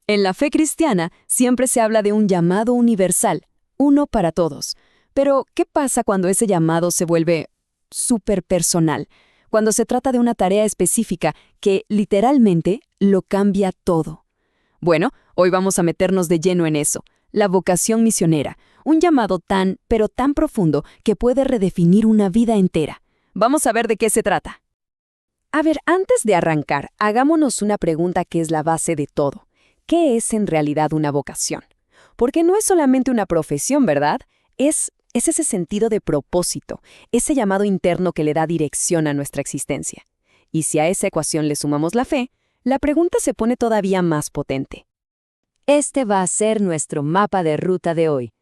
En la fe cristiana siempre se habla de un llamado universal, uno para todos. Pero, ¿qué pasa cuando ese llamado se vuelve superpersonal? Cuando se trata de una tarea específica que, literalmente, lo cambia todo. Bueno, hoy vamos a meternos de lleno en eso. La vocación misionera, un llamado tan, pero tan profundo que puede redefinir una vida entera. Vamos a ver de qué se trata. A ver, antes de arrancar, hagámonos una pregunta que es la base de todo. ¿Qué es en realidad una vocación? Porque no es solamente una profesión, ¿verdad? Es ese sentido de propósito, ese llamado interno que le da dirección a nuestra existencia. Y si a esa ecuación le sumamos la fe, la pregunta se pone todavía más potente. Este va a ser nuestro mapa de ruta de hoy.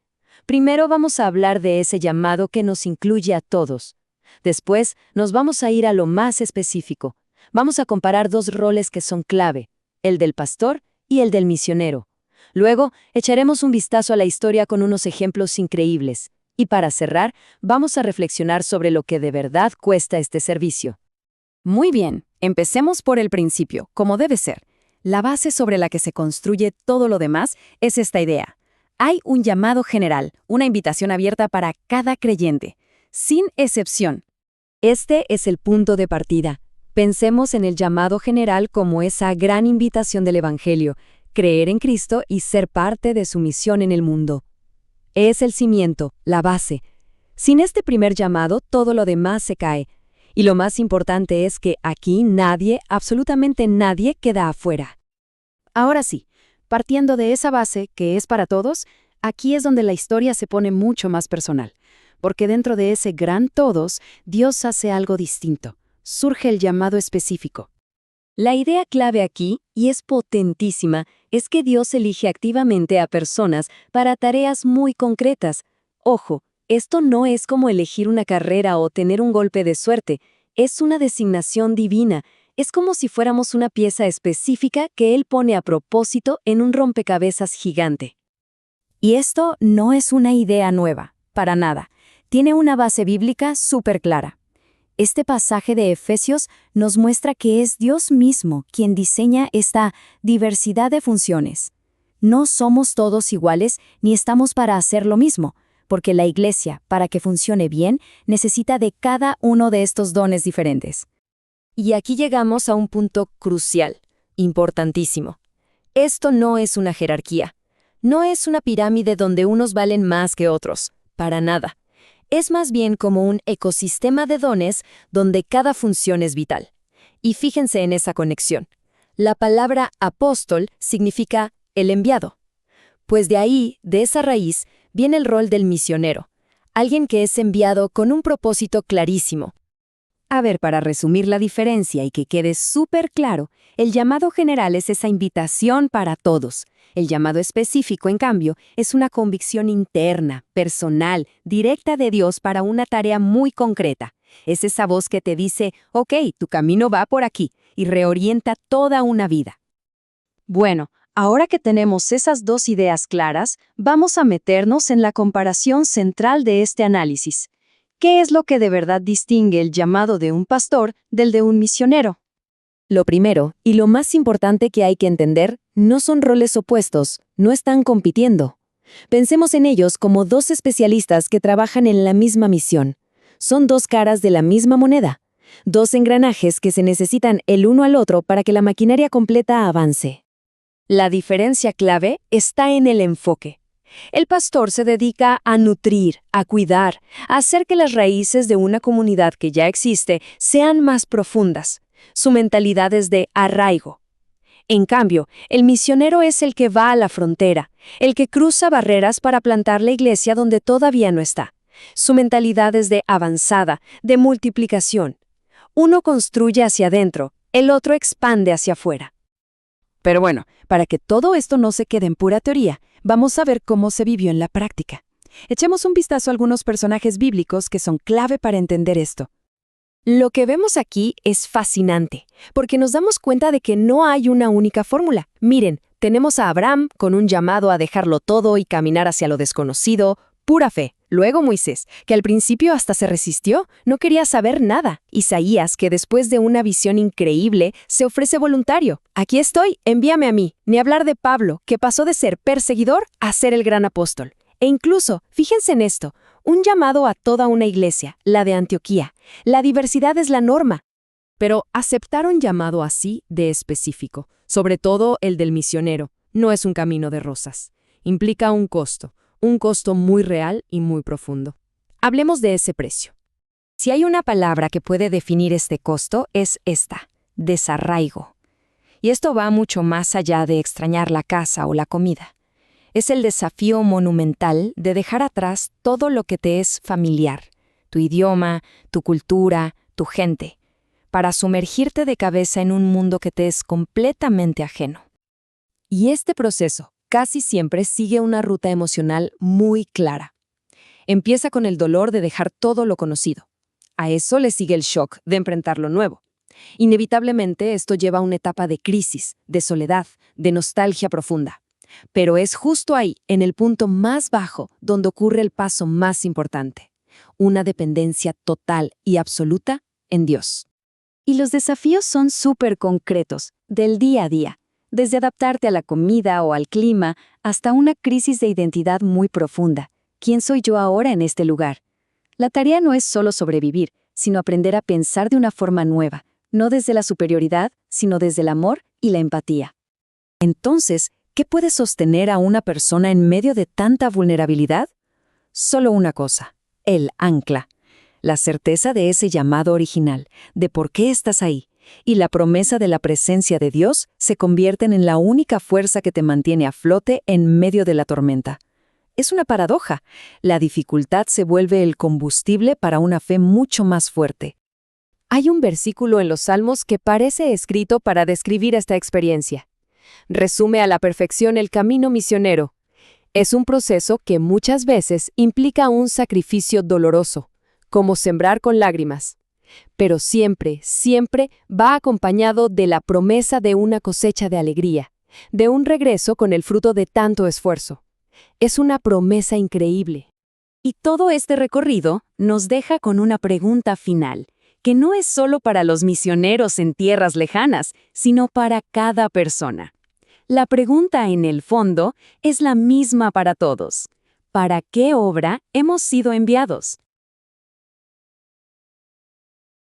Primero vamos a hablar de ese llamado que nos incluye a todos. Después nos vamos a ir a lo más específico. Vamos a comparar dos roles que son clave, el del pastor y el del misionero. Luego echaremos un vistazo a la historia con unos ejemplos increíbles. Y para cerrar, vamos a reflexionar sobre lo que de verdad cuesta este servicio. Muy bien, empecemos por el principio, como debe ser. La base sobre la que se construye todo lo demás es esta idea. Hay un llamado general, una invitación abierta para cada creyente, sin excepción. Este es el punto de partida. Pensemos en el llamado general como esa gran invitación del Evangelio, creer en Cristo y ser parte de su misión en el mundo. Es el cimiento, la base. Sin este primer llamado, todo lo demás se cae. Y lo más importante es que aquí nadie, absolutamente nadie, queda afuera. Ahora sí, partiendo de esa base, que es para todos, aquí es donde la historia se pone mucho más personal. Porque dentro de ese gran todos, Dios hace algo distinto. Surge el llamado específico. La idea clave aquí, y es potentísima, es que Dios elige activamente a personas para tareas muy concretas. Ojo, esto no es como elegir una carrera o tener un golpe de suerte, es una designación divina, es como si fuéramos una pieza específica que Él pone a propósito en un rompecabezas gigante. Y esto no es una idea nueva, para nada. Tiene una base bíblica súper clara. Este pasaje de Efesios nos muestra que es Dios mismo quien diseña esta diversidad de funciones. No somos todos iguales ni estamos para hacer lo mismo, porque la iglesia, para que funcione bien, necesita de cada uno de estos dones diferentes. Y aquí llegamos a un punto crucial, importantísimo. Esto no es una jerarquía. No es una pirámide donde unos valen más que otros, para nada. Es más bien como un ecosistema de dones donde cada función es vital. Y fíjense en esa conexión. La palabra apóstol significa el enviado. Pues de ahí, de esa raíz, viene el rol del misionero, alguien que es enviado con un propósito clarísimo. A ver, para resumir la diferencia y que quede súper claro, el llamado general es esa invitación para todos. El llamado específico, en cambio, es una convicción interna, personal, directa de Dios para una tarea muy concreta. Es esa voz que te dice, ok, tu camino va por aquí, y reorienta toda una vida. Bueno, ahora que tenemos esas dos ideas claras, vamos a meternos en la comparación central de este análisis. ¿Qué es lo que de verdad distingue el llamado de un pastor del de un misionero? Lo primero, y lo más importante que hay que entender, no son roles opuestos, no están compitiendo. Pensemos en ellos como dos especialistas que trabajan en la misma misión. Son dos caras de la misma moneda, dos engranajes que se necesitan el uno al otro para que la maquinaria completa avance. La diferencia clave está en el enfoque. El pastor se dedica a nutrir, a cuidar, a hacer que las raíces de una comunidad que ya existe sean más profundas. Su mentalidad es de arraigo. En cambio, el misionero es el que va a la frontera, el que cruza barreras para plantar la iglesia donde todavía no está. Su mentalidad es de avanzada, de multiplicación. Uno construye hacia adentro, el otro expande hacia afuera. Pero bueno, para que todo esto no se quede en pura teoría, vamos a ver cómo se vivió en la práctica. Echemos un vistazo a algunos personajes bíblicos que son clave para entender esto. Lo que vemos aquí es fascinante, porque nos damos cuenta de que no hay una única fórmula. Miren, tenemos a Abraham con un llamado a dejarlo todo y caminar hacia lo desconocido, pura fe. Luego Moisés, que al principio hasta se resistió, no quería saber nada. Isaías, que después de una visión increíble, se ofrece voluntario. Aquí estoy, envíame a mí. Ni hablar de Pablo, que pasó de ser perseguidor a ser el gran apóstol. E incluso, fíjense en esto, un llamado a toda una iglesia, la de Antioquía. La diversidad es la norma. Pero aceptar un llamado así de específico, sobre todo el del misionero, no es un camino de rosas. Implica un costo muy real y muy profundo. Hablemos de ese precio. Si hay una palabra que puede definir este costo, es esta: desarraigo. Y esto va mucho más allá de extrañar la casa o la comida. Es el desafío monumental de dejar atrás todo lo que te es familiar, tu idioma, tu cultura, tu gente, para sumergirte de cabeza en un mundo que te es completamente ajeno. Y este proceso casi siempre sigue una ruta emocional muy clara. Empieza con el dolor de dejar todo lo conocido. A eso le sigue el shock de enfrentar lo nuevo. Inevitablemente esto lleva a una etapa de crisis, de soledad, de nostalgia profunda. Pero es justo ahí, en el punto más bajo, donde ocurre el paso más importante: una dependencia total y absoluta en Dios. Y los desafíos son súper concretos, del día a día, desde adaptarte a la comida o al clima hasta una crisis de identidad muy profunda. ¿Quién soy yo ahora en este lugar? La tarea no es solo sobrevivir, sino aprender a pensar de una forma nueva, no desde la superioridad, sino desde el amor y la empatía. Entonces, ¿qué puede sostener a una persona en medio de tanta vulnerabilidad? Solo una cosa: el ancla. La certeza de ese llamado original, de por qué estás ahí, y la promesa de la presencia de Dios se convierten en la única fuerza que te mantiene a flote en medio de la tormenta. Es una paradoja. La dificultad se vuelve el combustible para una fe mucho más fuerte. Hay un versículo en los Salmos que parece escrito para describir esta experiencia. Resume a la perfección el camino misionero. Es un proceso que muchas veces implica un sacrificio doloroso, como sembrar con lágrimas. Pero siempre, siempre va acompañado de la promesa de una cosecha de alegría, de un regreso con el fruto de tanto esfuerzo. Es una promesa increíble. Y todo este recorrido nos deja con una pregunta final, que no es solo para los misioneros en tierras lejanas, sino para cada persona. La pregunta, en el fondo, es la misma para todos. ¿Para qué obra hemos sido enviados?